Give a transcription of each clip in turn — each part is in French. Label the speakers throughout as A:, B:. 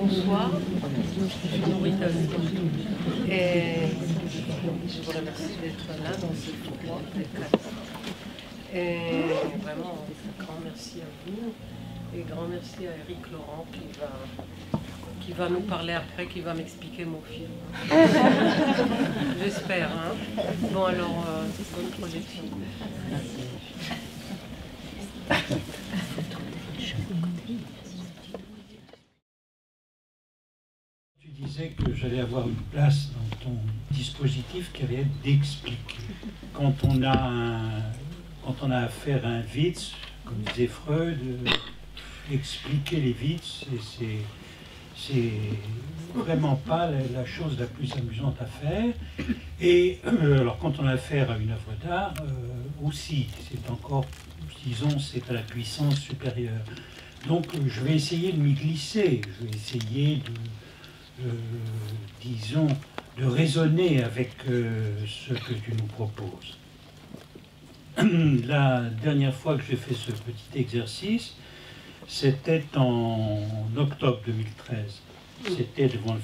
A: Bonsoir, je suis Maurita et je vous remercie d'être là dans ce tournoi des 4. Et vraiment, un grand merci à vous et grand merci à Eric Laurent qui va nous parler après, qui va m'expliquer mon film. J'espère. Hein. Bon alors, bonne projection.
B: Tu disais que j'allais avoir une place dans ton dispositif qui allait être d'expliquer. Quand on a affaire à un Witz, comme disait Freud, expliquer les Witz, c'est vraiment pas la chose la plus amusante à faire. Et alors quand on a affaire à une œuvre d'art, aussi, c'est encore, disons, c'est à la puissance supérieure. Donc je vais essayer de m'y glisser, je vais essayer disons, de raisonner avec ce que tu nous proposes. La dernière fois que j'ai fait ce petit exercice, c'était en octobre 2013. C'était devant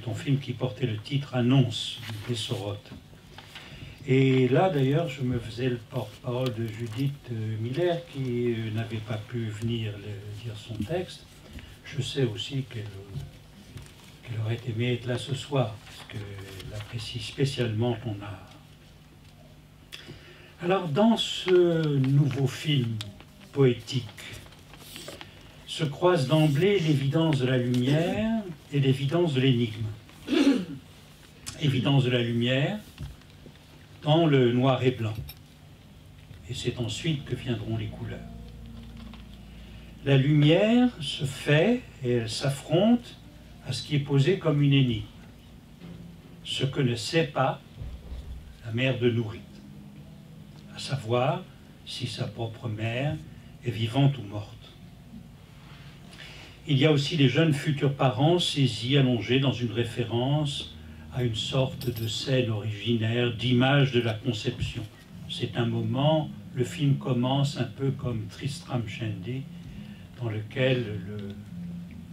B: ton film qui portait le titre Annonce de Sorotte. Et là, d'ailleurs, je me faisais le porte-parole de Judith Miller, qui n'avait pas pu venir dire son texte. Je sais aussi qu'elle aurait aimé être là ce soir, parce qu'elle apprécie spécialement ton art. Alors, dans ce nouveau film poétique, se croisent d'emblée l'évidence de la lumière et l'évidence de l'énigme. Évidence de la lumière dans le noir et blanc. Et c'est ensuite que viendront les couleurs. La lumière se fait et elle s'affronte à ce qui est posé comme une énigme. Ce que ne sait pas la mère de Nourrit, à savoir si sa propre mère est vivante ou morte. Il y a aussi les jeunes futurs parents saisis, allongés dans une référence à une sorte de scène originaire, d'image de la conception. C'est un moment, le film commence un peu comme Tristram Shandy, dans lequel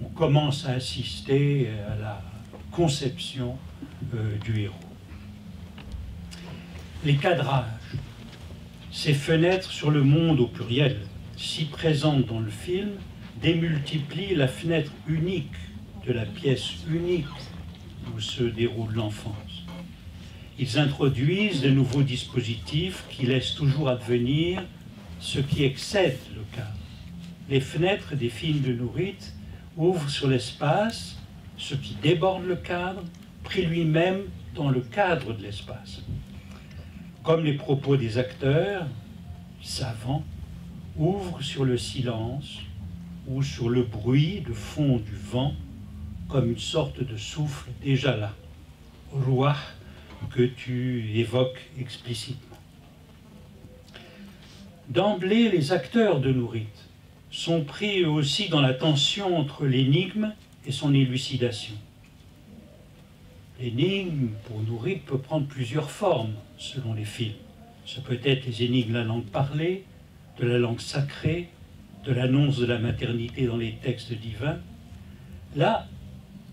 B: on commence à assister à la conception du héros. Les cadrages, ces fenêtres sur le monde au pluriel, si présentes dans le film, démultiplient la fenêtre unique de la pièce unique où se déroule l'enfance. Ils introduisent de nouveaux dispositifs qui laissent toujours advenir ce qui excède le cadre. Les fenêtres des films de Nourrit ouvrent sur l'espace ce qui déborde le cadre, pris lui-même dans le cadre de l'espace. Comme les propos des acteurs, savants, ouvrent sur le silence ou sur le bruit de fond du vent, comme une sorte de souffle déjà là, roi que tu évoques explicitement. D'emblée, les acteurs de Nourrit sont pris eux aussi dans la tension entre l'énigme et son élucidation. L'énigme, pour Nourrit, peut prendre plusieurs formes selon les films. Ce peut être les énigmes de la langue parlée, de la langue sacrée, de l'annonce de la maternité dans les textes divins. Là,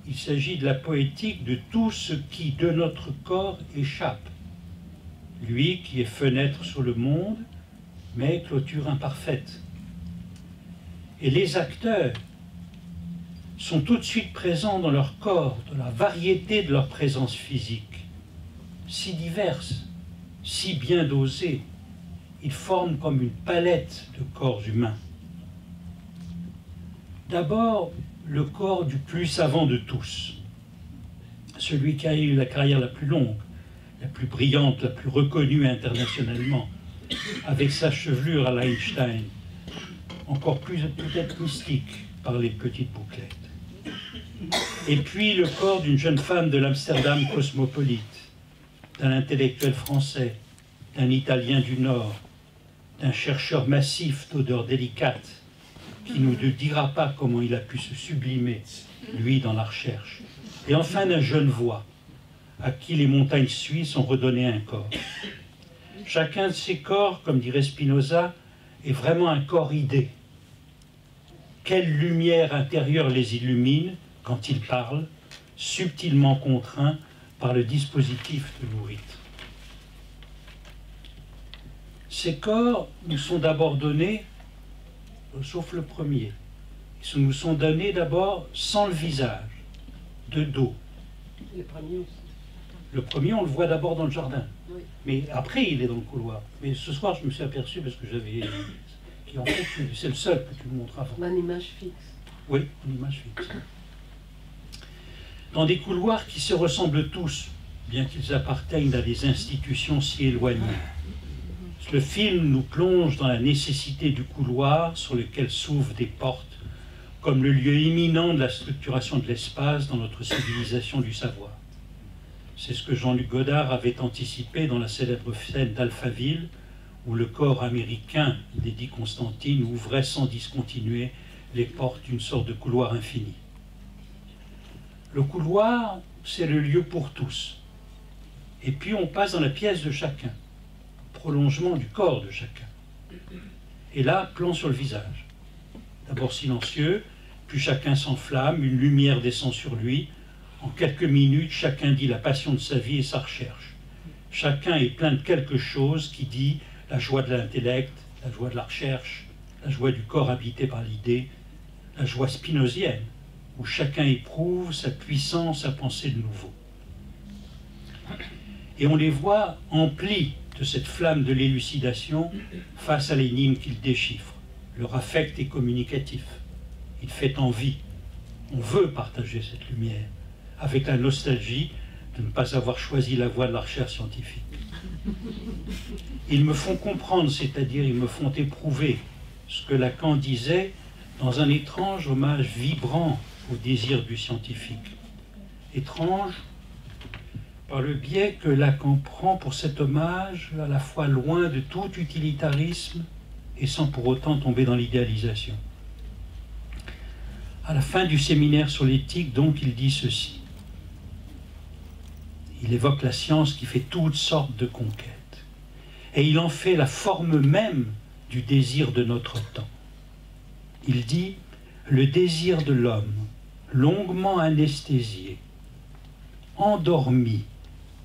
B: il s'agit de la poétique de tout ce qui, de notre corps, échappe. Lui qui est fenêtre sur le monde, mais clôture imparfaite. Et les acteurs sont tout de suite présents dans leur corps, dans la variété de leur présence physique, si diverse, si bien dosée. Ils forment comme une palette de corps humains. D'abord, le corps du plus savant de tous, celui qui a eu la carrière la plus longue, la plus brillante, la plus reconnue internationalement, avec sa chevelure à la Einstein, encore plus peut-être mystique par les petites bouclettes. Et puis le corps d'une jeune femme de l'Amsterdam cosmopolite, d'un intellectuel français, d'un Italien du Nord, d'un chercheur massif d'odeurs délicates, qui ne nous dira pas comment il a pu se sublimer, lui, dans la recherche. Et enfin d'un jeune voix, à qui les montagnes suisses ont redonné un corps. Chacun de ces corps, comme dirait Spinoza, est vraiment un corps idée. Quelle lumière intérieure les illumine quand ils parlent, subtilement contraints par le dispositif de l'ourite. Ces corps nous sont d'abord donnés, sauf le premier, ils nous sont donnés d'abord sans le visage, de dos.
A: Le premier aussi.
B: Le premier, on le voit d'abord dans le jardin.
A: Oui.
B: Mais après, il est dans le couloir. Mais ce soir, je me suis aperçu, parce que j'avais... En fait, c'est le seul que tu me montres avant.
A: En image fixe.
B: Oui, une image fixe. Dans des couloirs qui se ressemblent tous, bien qu'ils appartiennent à des institutions si éloignées. Le film nous plonge dans la nécessité du couloir sur lequel s'ouvrent des portes, comme le lieu imminent de la structuration de l'espace dans notre civilisation du savoir. C'est ce que Jean-Luc Godard avait anticipé dans la célèbre scène d'Alphaville, où le corps américain d'Eddie Constantine ouvrait sans discontinuer les portes d'une sorte de couloir infini. Le couloir, c'est le lieu pour tous. Et puis on passe dans la pièce de chacun, prolongement du corps de chacun. Et là, plan sur le visage. D'abord silencieux, puis chacun s'enflamme, une lumière descend sur lui. En quelques minutes, chacun dit la passion de sa vie et sa recherche. Chacun est plein de quelque chose qui dit la joie de l'intellect, la joie de la recherche, la joie du corps habité par l'idée, la joie spinozienne, où chacun éprouve sa puissance à penser de nouveau. Et on les voit emplis de cette flamme de l'élucidation face à l'énigme qu'ils déchiffrent. Leur affect est communicatif, il fait envie. On veut partager cette lumière, avec la nostalgie de ne pas avoir choisi la voie de la recherche scientifique. Ils me font comprendre, c'est-à-dire ils me font éprouver ce que Lacan disait dans un étrange hommage vibrant au désir du scientifique. Étrange par le biais que Lacan prend pour cet hommage, à la fois loin de tout utilitarisme et sans pour autant tomber dans l'idéalisation. À la fin du séminaire sur l'éthique, donc, il dit ceci. Il évoque la science qui fait toutes sortes de conquêtes. Et il en fait la forme même du désir de notre temps. Il dit « Le désir de l'homme, longuement anesthésié, endormi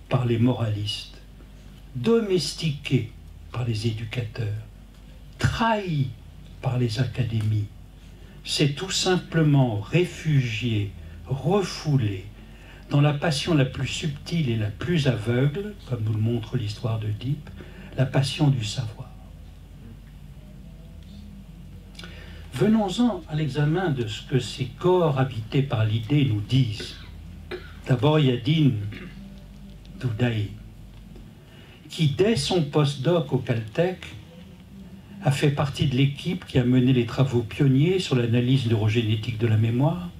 B: par les moralistes, domestiqué par les éducateurs, trahi par les académies, s'est tout simplement réfugié, refoulé, dans la passion la plus subtile et la plus aveugle, comme nous le montre l'histoire d'Oedipe, la passion du savoir. » Venons-en à l'examen de ce que ces corps habités par l'idée nous disent. D'abord, Yadin Doudaï, qui dès son postdoc au Caltech a fait partie de l'équipe qui a mené les travaux pionniers sur l'analyse neurogénétique de la mémoire,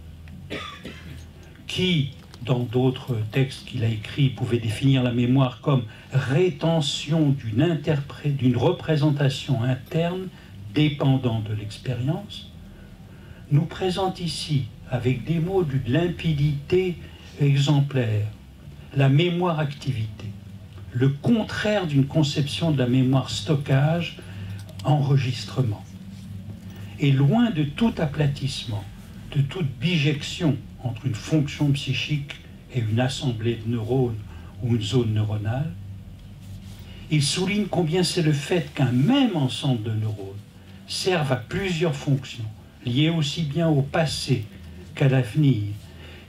B: qui, dans d'autres textes qu'il a écrits, pouvait définir la mémoire comme rétention d'une représentation interne dépendant de l'expérience, nous présente ici, avec des mots d'une limpidité exemplaire, la mémoire-activité, le contraire d'une conception de la mémoire stockage, enregistrement. Et loin de tout aplatissement, de toute bijection entre une fonction psychique et une assemblée de neurones ou une zone neuronale, il souligne combien c'est le fait qu'un même ensemble de neurones serve à plusieurs fonctions, liées aussi bien au passé qu'à l'avenir,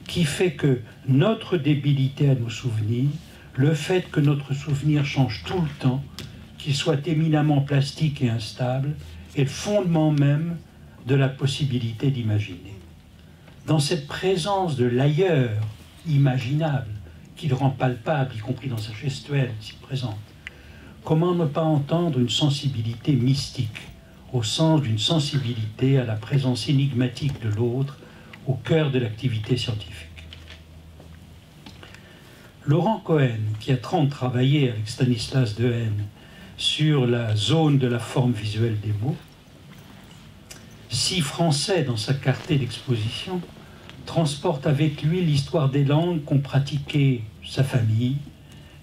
B: qui fait que notre débilité à nous souvenir, le fait que notre souvenir change tout le temps, qu'il soit éminemment plastique et instable, est le fondement même de la possibilité d'imaginer. Dans cette présence de l'ailleurs imaginable, qu'il rend palpable, y compris dans sa gestuelle s'y présente, comment ne pas entendre une sensibilité mystique, au sens d'une sensibilité à la présence énigmatique de l'autre, au cœur de l'activité scientifique. Laurent Cohen, qui a travaillé avec Stanislas Dehaene sur la zone de la forme visuelle des mots, si français dans sa clarté d'exposition, transporte avec lui l'histoire des langues qu'ont pratiquées sa famille,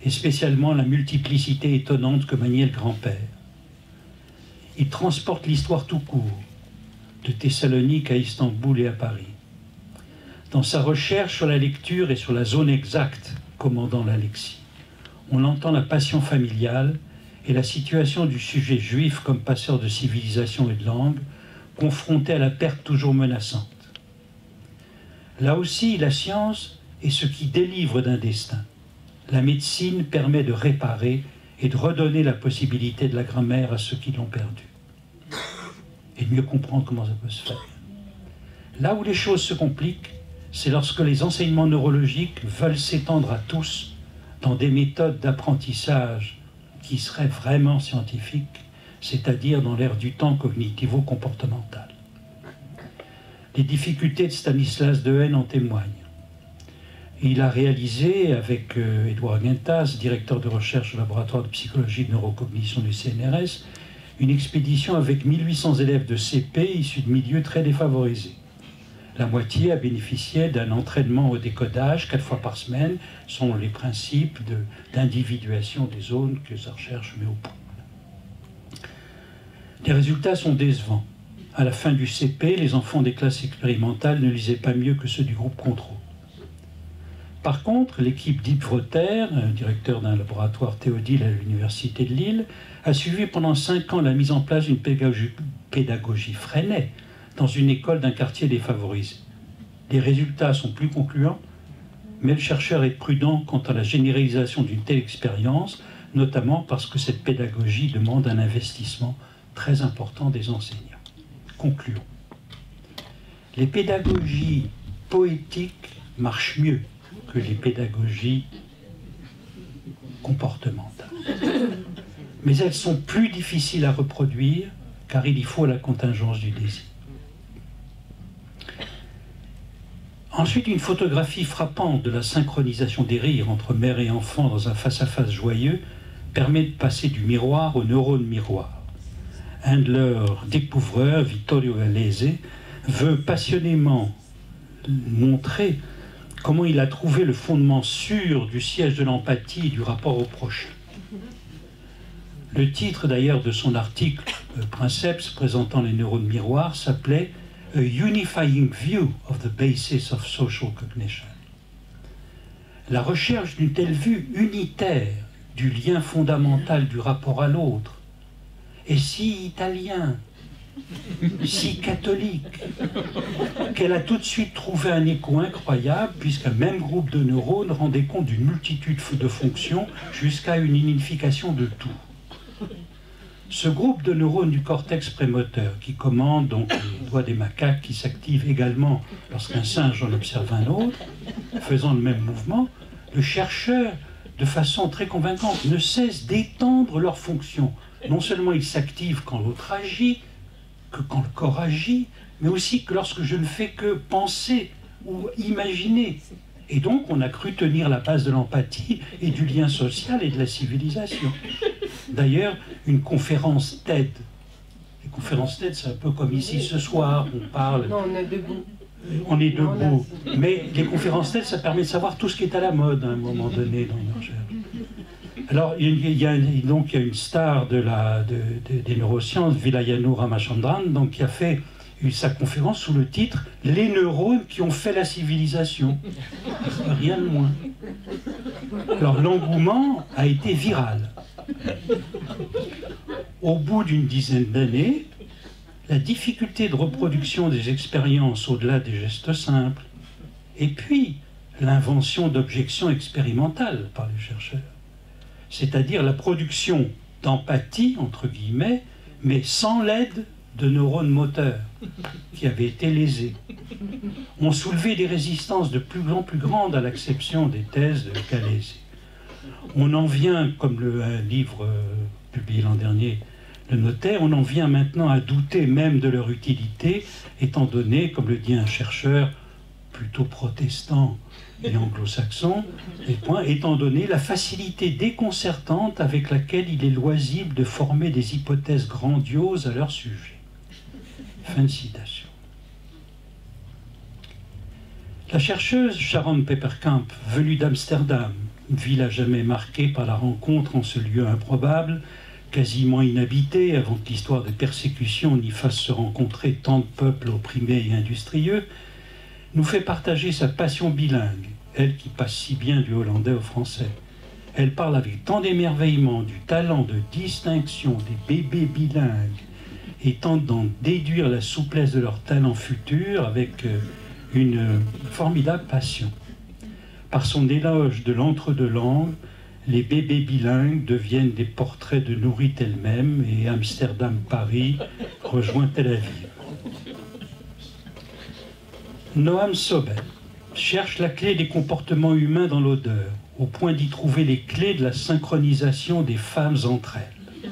B: et spécialement la multiplicité étonnante que maniait le grand-père. Il transporte l'histoire tout court, de Thessalonique à Istanbul et à Paris. Dans sa recherche sur la lecture et sur la zone exacte commandant l'Alexis, on entend la passion familiale et la situation du sujet juif comme passeur de civilisation et de langue, confronté à la perte toujours menaçante. Là aussi, la science est ce qui délivre d'un destin. La médecine permet de réparer et de redonner la possibilité de la grammaire à ceux qui l'ont perdue. Et de mieux comprendre comment ça peut se faire. Là où les choses se compliquent, c'est lorsque les enseignements neurologiques veulent s'étendre à tous dans des méthodes d'apprentissage qui seraient vraiment scientifiques, c'est-à-dire dans l'ère du temps cognitivo-comportemental. Les difficultés de Stanislas Dehaene en témoignent. Il a réalisé, avec Édouard Guintas, directeur de recherche au laboratoire de psychologie et de neurocognition du CNRS, une expédition avec 1800 élèves de CP issus de milieux très défavorisés. La moitié a bénéficié d'un entraînement au décodage 4 fois par semaine, selon les principes d'individuation des zones que sa recherche met au point. Les résultats sont décevants. À la fin du CP, les enfants des classes expérimentales ne lisaient pas mieux que ceux du groupe contrôle. Par contre, l'équipe d'Yves Vrotter, directeur d'un laboratoire Théodile à l'Université de Lille, a suivi pendant 5 ans la mise en place d'une pédagogie Freinet dans une école d'un quartier défavorisé. Les résultats sont plus concluants, mais le chercheur est prudent quant à la généralisation d'une telle expérience, notamment parce que cette pédagogie demande un investissement très important des enseignants. Concluons. Les pédagogies poétiques marchent mieux que les pédagogies comportementales. Mais elles sont plus difficiles à reproduire car il y faut la contingence du désir. Ensuite, une photographie frappante de la synchronisation des rires entre mère et enfant dans un face-à-face joyeux permet de passer du miroir au neurone miroir. Un de leurs découvreurs, Vittorio Gallese, veut passionnément montrer comment il a trouvé le fondement sûr du siège de l'empathie et du rapport au prochain. Le titre d'ailleurs de son article Princeps présentant les neurones miroirs s'appelait A Unifying View of the Basis of Social Cognition. La recherche d'une telle vue unitaire du lien fondamental du rapport à l'autre est si italien, si catholique, qu'elle a tout de suite trouvé un écho incroyable puisqu'un même groupe de neurones rendait compte d'une multitude de fonctions jusqu'à une unification de tout. Ce groupe de neurones du cortex prémoteur qui commande donc les doigts des macaques qui s'activent également lorsqu'un singe en observe un autre, faisant le même mouvement, le chercheur, de façon très convaincante, ne cesse d'étendre leurs fonctions. Non seulement ils s'activent quand l'autre agit, que quand le corps agit, mais aussi que lorsque je ne fais que penser ou imaginer. Et donc on a cru tenir la base de l'empathie et du lien social et de la civilisation. D'ailleurs, une conférence TED, les conférences TED c'est un peu comme ici ce soir, on parle...
A: Non, on est debout.
B: On est debout. Mais les conférences TED, ça permet de savoir tout ce qui est à la mode à un moment donné dans une recherche. Alors, il y a une star des neurosciences, Vilayanu Ramachandran, donc, qui a fait sa conférence sous le titre « Les neurones qui ont fait la civilisation ». Rien de moins. Alors, l'engouement a été viral. Au bout d'une dizaine d'années, la difficulté de reproduction des expériences au-delà des gestes simples, et puis l'invention d'objections expérimentales par les chercheurs, c'est-à-dire la production d'empathie, entre guillemets, mais sans l'aide de neurones moteurs qui avaient été lésés, ont soulevé des résistances de plus en plus grandes à l'acception des thèses de Gallese. On en vient, comme un livre publié l'an dernier le notait, on en vient maintenant à douter même de leur utilité, étant donné, comme le dit un chercheur plutôt protestant et anglo-saxon, étant donné la facilité déconcertante avec laquelle il est loisible de former des hypothèses grandioses à leur sujet. Fin de citation. La chercheuse Sharon Peperkamp, venue d'Amsterdam, ville à jamais marquée par la rencontre en ce lieu improbable, quasiment inhabité avant que l'histoire de persécution n'y fasse se rencontrer tant de peuples opprimés et industrieux, nous fait partager sa passion bilingue, elle qui passe si bien du hollandais au français. Elle parle avec tant d'émerveillement du talent de distinction des bébés bilingues et tente d'en déduire la souplesse de leur talent futur avec une formidable passion. Par son éloge de l'entre-deux langues, les bébés bilingues deviennent des portraits de Nourit elle-même et Amsterdam-Paris rejoint Tel Aviv. Noam Sobel cherche la clé des comportements humains dans l'odeur, au point d'y trouver les clés de la synchronisation des femmes entre elles.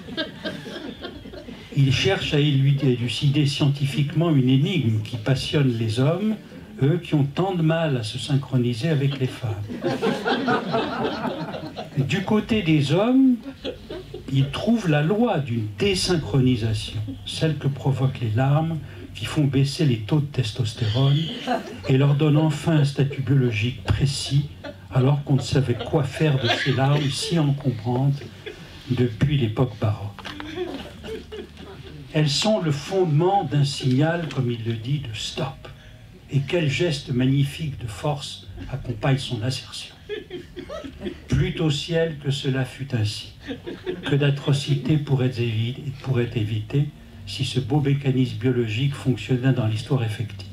B: Il cherche à élucider scientifiquement une énigme qui passionne les hommes, eux qui ont tant de mal à se synchroniser avec les femmes. Du côté des hommes, il trouve la loi d'une désynchronisation, celle que provoquent les larmes qui font baisser les taux de testostérone et leur donnent enfin un statut biologique précis, alors qu'on ne savait quoi faire de ces larmes si encombrantes depuis l'époque baroque. Elles sont le fondement d'un signal, comme il le dit, de stop. Et quel geste magnifique de force accompagne son assertion. Plût au ciel que cela fût ainsi. Que d'atrocités pourraient être évitées si ce beau mécanisme biologique fonctionnait dans l'histoire effective.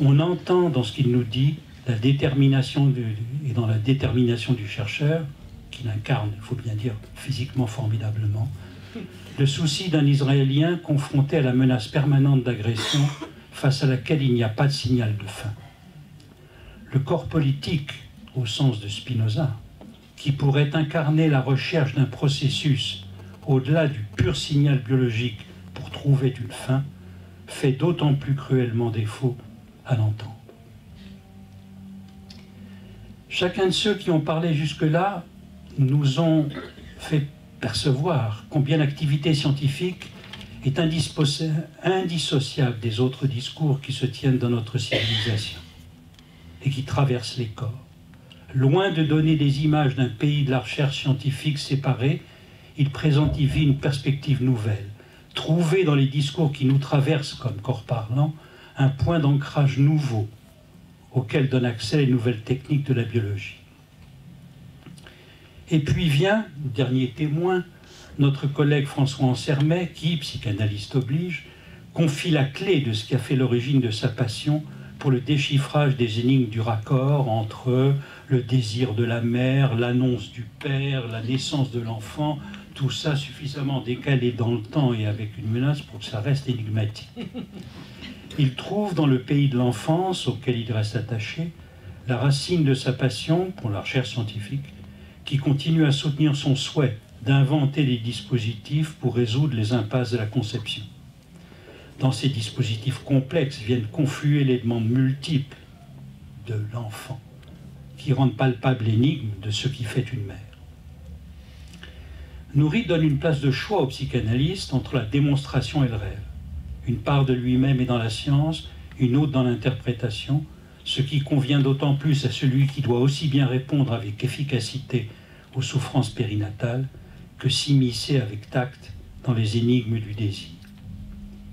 B: On entend dans ce qu'il nous dit la détermination et dans la détermination du chercheur, qu'il incarne, il faut bien dire, physiquement formidablement, le souci d'un Israélien confronté à la menace permanente d'agression face à laquelle il n'y a pas de signal de fin. Le corps politique, au sens de Spinoza, qui pourrait incarner la recherche d'un processus au-delà du pur signal biologique pour trouver une fin, fait d'autant plus cruellement défaut à l'entendre. Chacun de ceux qui ont parlé jusque-là nous ont fait percevoir combien l'activité scientifique est indissociable des autres discours qui se tiennent dans notre civilisation et qui traversent les corps. Loin de donner des images d'un pays de la recherche scientifique séparé, il présente ici une perspective nouvelle, trouver dans les discours qui nous traversent comme corps parlants un point d'ancrage nouveau auquel donnent accès les nouvelles techniques de la biologie. Et puis vient, dernier témoin, notre collègue François Ansermet, qui, psychanalyste oblige, confie la clé de ce qui a fait l'origine de sa passion pour le déchiffrage des énigmes du raccord entre le désir de la mère, l'annonce du père, la naissance de l'enfant, tout ça suffisamment décalé dans le temps et avec une menace pour que ça reste énigmatique. Il trouve dans le pays de l'enfance, auquel il reste attaché, la racine de sa passion pour la recherche scientifique, qui continue à soutenir son souhait d'inventer des dispositifs pour résoudre les impasses de la conception. Dans ces dispositifs complexes viennent confluer les demandes multiples de l'enfant, qui rendent palpable l'énigme de ce qui fait une mère. Nourit donne une place de choix au psychanalyste entre la démonstration et le rêve. Une part de lui-même est dans la science, une autre dans l'interprétation, ce qui convient d'autant plus à celui qui doit aussi bien répondre avec efficacité aux souffrances périnatales que s'immiscer avec tact dans les énigmes du désir.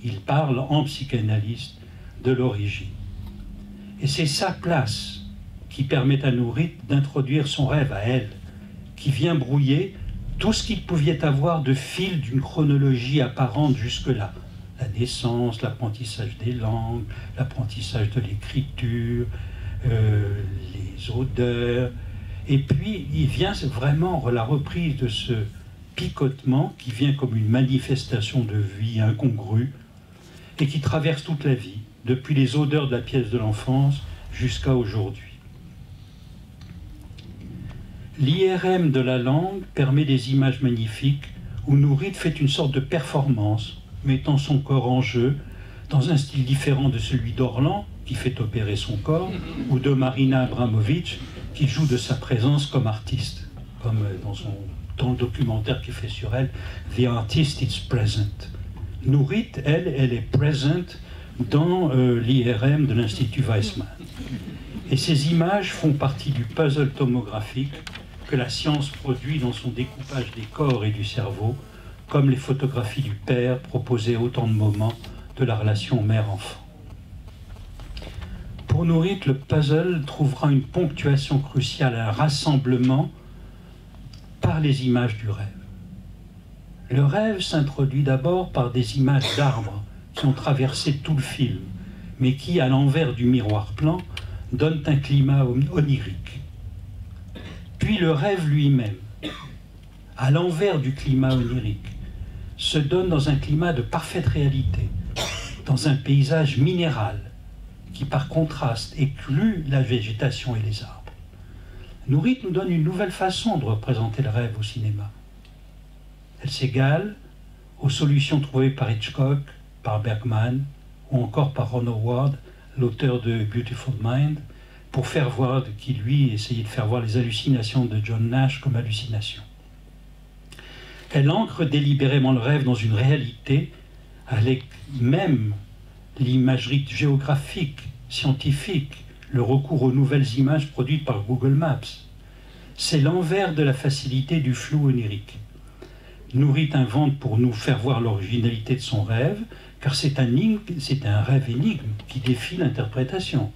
B: Il parle en psychanalyste de l'origine. Et c'est sa place qui permet à Nourit d'introduire son rêve à elle, qui vient brouiller tout ce qu'il pouvait avoir de fil d'une chronologie apparente jusque-là. La naissance, l'apprentissage des langues, l'apprentissage de l'écriture, les odeurs. Et puis, il vient vraiment la reprise de ce picotement qui vient comme une manifestation de vie incongrue et qui traverse toute la vie, depuis les odeurs de la pièce de l'enfance jusqu'à aujourd'hui. L'IRM de la langue permet des images magnifiques où Nourit fait une sorte de performance, mettant son corps en jeu dans un style différent de celui d'Orlan, qui fait opérer son corps, ou de Marina Abramovic, qui joue de sa présence comme artiste, comme dans le documentaire qu'il fait sur elle, The Artist is Present. Nourit, elle est present dans l'IRM de l'Institut Weizmann. Et ces images font partie du puzzle tomographique que la science produit dans son découpage des corps et du cerveau, comme les photographies du père proposaient autant de moments de la relation mère-enfant. Pour Nourit, le puzzle trouvera une ponctuation cruciale, un rassemblement par les images du rêve. Le rêve s'introduit d'abord par des images d'arbres qui ont traversé tout le film, mais qui, à l'envers du miroir plan, donnent un climat onirique. Puis le rêve lui-même, à l'envers du climat onirique, se donne dans un climat de parfaite réalité, dans un paysage minéral qui par contraste exclut la végétation et les arbres. Nourit nous donne une nouvelle façon de représenter le rêve au cinéma. Elle s'égale aux solutions trouvées par Hitchcock, par Bergman ou encore par Ron Howard, l'auteur de Beautiful Mind, pour faire voir, qui lui essayait de faire voir les hallucinations de John Nash comme hallucinations. Elle ancre délibérément le rêve dans une réalité avec même l'imagerie géographique, scientifique, le recours aux nouvelles images produites par Google Maps. C'est l'envers de la facilité du flou onirique. Nourit invente pour nous faire voir l'originalité de son rêve, car c'est un rêve énigme qui défie l'interprétation.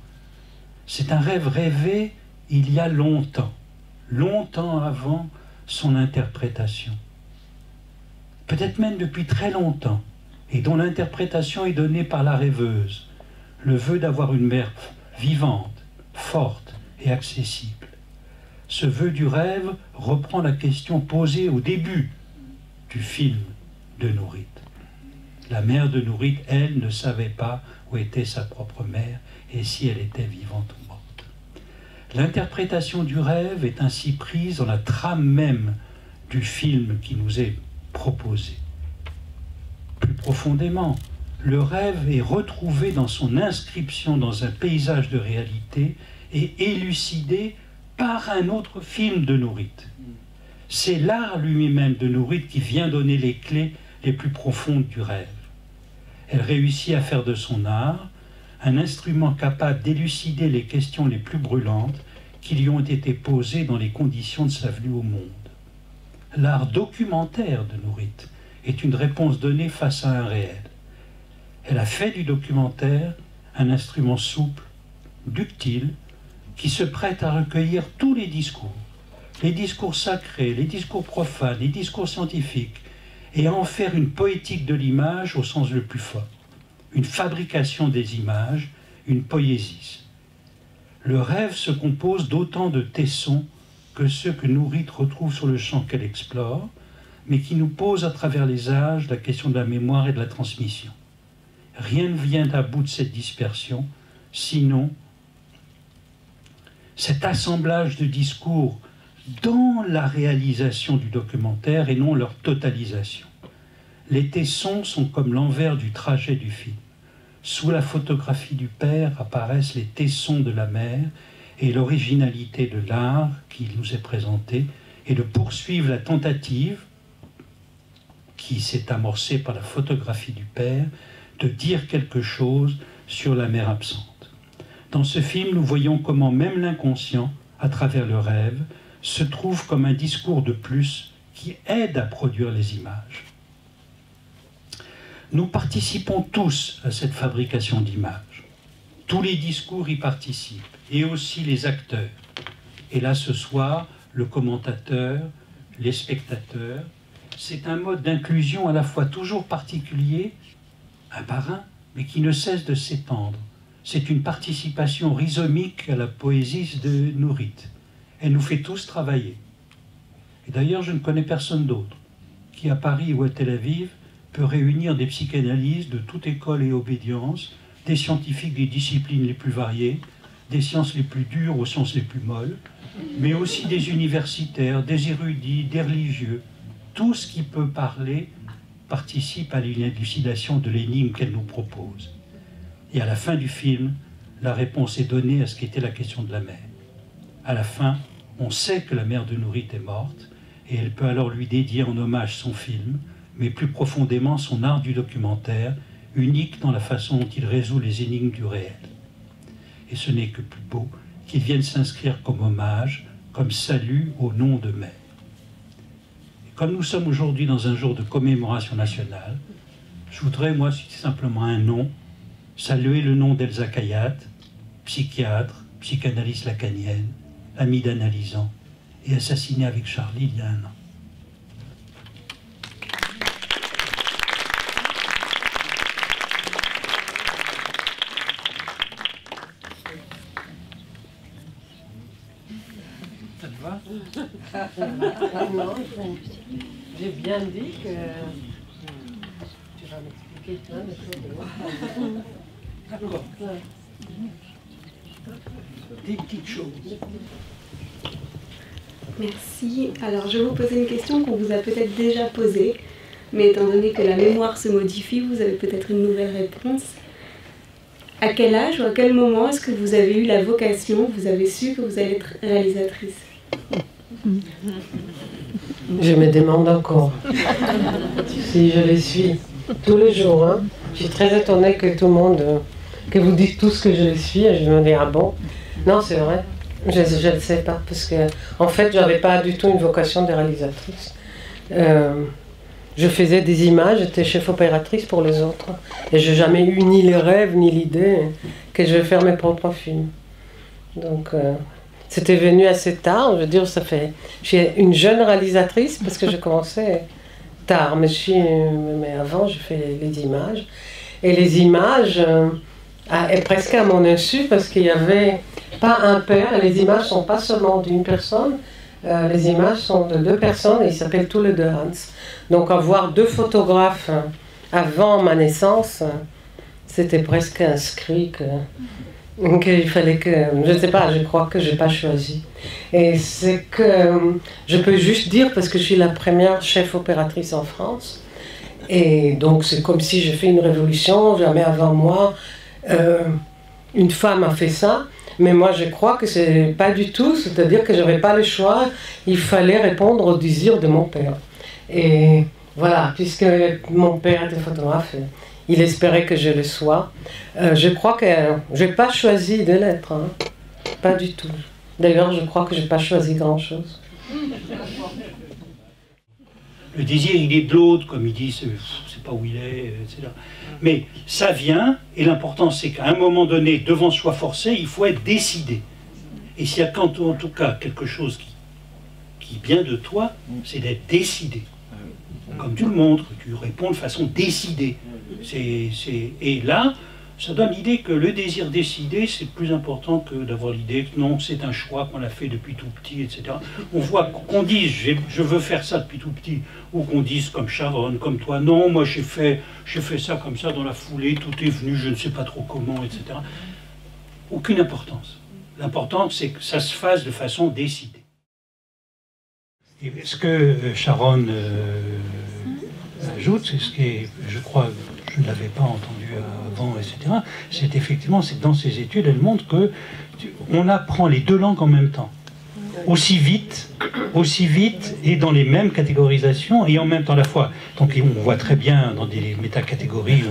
B: C'est un rêve rêvé il y a longtemps, longtemps avant son interprétation. Peut-être même depuis très longtemps, et dont l'interprétation est donnée par la rêveuse, le vœu d'avoir une mère vivante, forte et accessible. Ce vœu du rêve reprend la question posée au début du film de Nourit. La mère de Nourit, elle, ne savait pas où était sa propre mère et si elle était vivante ou morte. L'interprétation du rêve est ainsi prise dans la trame même du film qui nous est proposé. Plus profondément, le rêve est retrouvé dans son inscription dans un paysage de réalité et élucidé par un autre film de Nourit. C'est l'art lui-même de Nourit qui vient donner les clés les plus profondes du rêve. Elle réussit à faire de son art un instrument capable d'élucider les questions les plus brûlantes qui lui ont été posées dans les conditions de sa venue au monde. L'art documentaire de Nourit est une réponse donnée face à un réel. Elle a fait du documentaire un instrument souple, ductile, qui se prête à recueillir tous les discours sacrés, les discours profanes, les discours scientifiques, et à en faire une poétique de l'image au sens le plus fort, une fabrication des images, une poésie. Le rêve se compose d'autant de tessons que ceux que Nourit retrouve sur le champ qu'elle explore, mais qui nous posent à travers les âges la question de la mémoire et de la transmission. Rien ne vient à bout de cette dispersion, sinon cet assemblage de discours dans la réalisation du documentaire et non leur totalisation. Les tessons sont comme l'envers du trajet du film. Sous la photographie du père apparaissent les tessons de la mère et l'originalité de l'art qui nous est présenté et de poursuivre la tentative qui s'est amorcée par la photographie du père de dire quelque chose sur la mère absente. Dans ce film, nous voyons comment même l'inconscient, à travers le rêve, se trouve comme un discours de plus qui aide à produire les images. Nous participons tous à cette fabrication d'images. Tous les discours y participent, et aussi les acteurs. Et là, ce soir, le commentateur, les spectateurs. C'est un mode d'inclusion à la fois toujours particulier, un par un, mais qui ne cesse de s'étendre. C'est une participation rhizomique à la poésie de Nourit. Elle nous fait tous travailler. Et d'ailleurs, je ne connais personne d'autre qui, à Paris ou à Tel Aviv, peut réunir des psychanalystes de toute école et obédience, des scientifiques des disciplines les plus variées, des sciences les plus dures aux sciences les plus molles, mais aussi des universitaires, des érudits, des religieux. Tout ce qui peut parler participe à l'élucidation de l'énigme qu'elle nous propose. Et à la fin du film, la réponse est donnée à ce qu'était la question de la mère. À la fin, on sait que la mère de Nourit est morte, et elle peut alors lui dédier en hommage son film, mais plus profondément son art du documentaire, unique dans la façon dont il résout les énigmes du réel. Et ce n'est que plus beau qu'il vienne s'inscrire comme hommage, comme salut au nom de mère. Et comme nous sommes aujourd'hui dans un jour de commémoration nationale, je voudrais, moi, citer simplement un nom, saluer le nom d'Elsa Khayat, psychiatre, psychanalyste lacanienne, amie d'Analysant, et assassinée avec Charlie il y a 1 an.
A: Ça te va? Non, j'ai bien dit que tu vas m'expliquer plein de choses.
B: D'accord. Des petites choses.
C: Merci. Alors, je vais vous poser une question qu'on vous a peut-être déjà posée, mais étant donné que la mémoire se modifie, vous avez peut-être une nouvelle réponse. À quel âge ou à quel moment est-ce que vous avez eu la vocation, vous avez su que vous allez être réalisatrice?
A: Je me demande encore si je le suis tous les jours. Hein. Je suis très étonnée que tout le monde, que vous dites tous que je le suis, et je me dis ah bon? Non, c'est vrai. Je ne le sais pas, parce que en fait, je n'avais pas du tout une vocation de réalisatrice. Je faisais des images, j'étais chef opératrice pour les autres. Et je n'ai jamais eu ni les rêves, ni l'idée que je vais faire mes propres films. Donc, c'était venu assez tard. Je veux dire, je suis une jeune réalisatrice, parce que j'ai commencé tard. Mais avant, je fais les images. Et les images, est presque à mon insu, parce qu'il n'y avait pas un père. Les images ne sont pas seulement d'une personne. Les images sont de 2 personnes et ils s'appellent tous les 2 Hans. Donc avoir 2 photographes avant ma naissance, c'était presque inscrit qu'il fallait que... Je ne sais pas, je crois que je n'ai pas choisi. Et c'est que je peux juste dire, parce que je suis la première chef opératrice en France, et donc c'est comme si j'ai fait une révolution, jamais avant moi, une femme a fait ça. Mais moi, je crois que c'est pas du tout, c'est-à-dire que je n'avais pas le choix, il fallait répondre au désir de mon père. Et voilà, puisque mon père était photographe, il espérait que je le sois. Je crois que je n'ai pas choisi de l'être, hein. Pas du tout. D'ailleurs, je crois que je n'ai pas choisi grand-chose.
B: Le désir, il est de l'autre, comme il dit, c'est pas où il est, etc. Mais ça vient, et l'important c'est qu'à un moment donné, devant soi forcé, il faut être décidé. Et s'il y a en tout cas quelque chose qui vient de toi, c'est d'être décidé. Comme tu le montres, tu réponds de façon décidée. Et là, ça donne l'idée que le désir décidé, c'est plus important que d'avoir l'idée que non, c'est un choix qu'on a fait depuis tout petit, etc. On voit qu'on dise je veux faire ça depuis tout petit, ou qu'on dise comme Sharon, comme toi, non, moi j'ai fait ça comme ça dans la foulée, tout est venu, je ne sais pas trop comment, etc. Aucune importance. L'important, c'est que ça se fasse de façon décidée. Et ce que Sharon ajoute, c'est ce qui est, je crois, je ne l'avais pas entendu avant, etc., c'est effectivement, c'est que dans ces études, elle montre que on apprend les 2 langues en même temps. Aussi vite, et dans les mêmes catégorisations, et en même temps à la fois. Donc on voit très bien dans des métacatégories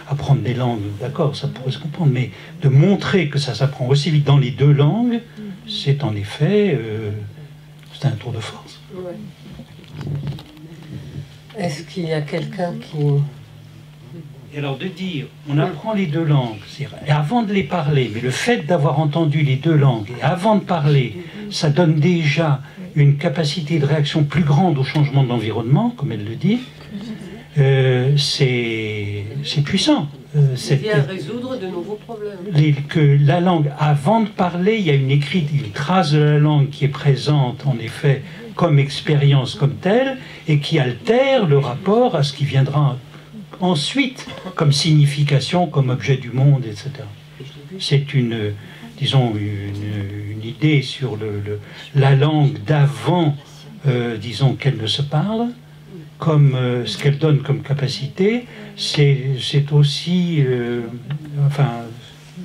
B: apprendre des langues, d'accord, ça pourrait se comprendre, mais de montrer que ça s'apprend aussi vite dans les 2 langues, c'est en effet, c'est un tour de force.
A: Ouais. Est-ce qu'il y a quelqu'un qui...
B: Et alors de dire, on apprend les 2 langues, et avant de les parler, mais le fait d'avoir entendu les 2 langues, et avant de parler, ça donne déjà une capacité de réaction plus grande au changement de l'environnement, comme elle le dit, c'est puissant.
A: C'est bien résoudre de nouveaux problèmes.
B: Que la langue, avant de parler, il y a une trace de la langue qui est présente, en effet, comme expérience comme telle, et qui altère le rapport à ce qui viendra ensuite comme signification, comme objet du monde, etc. C'est disons, une idée sur la langue d'avant, disons, qu'elle ne se parle, comme ce qu'elle donne comme capacité, c'est aussi,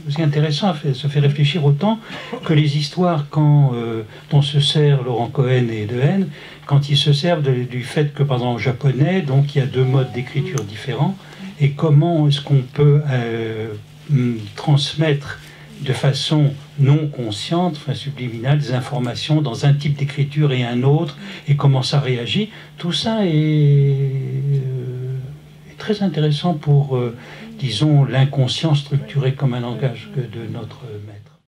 B: aussi intéressant, ça fait réfléchir autant que les histoires dont se sert Laurent Cohen et Dehaene, quand ils se servent du fait que, par exemple, en japonais, donc il y a 2 modes d'écriture différents, et comment est-ce qu'on peut transmettre de façon non consciente, enfin subliminale, des informations dans un type d'écriture et un autre, et comment ça réagit. Tout ça est très intéressant pour, disons, l'inconscient structuré comme un langage de notre maître.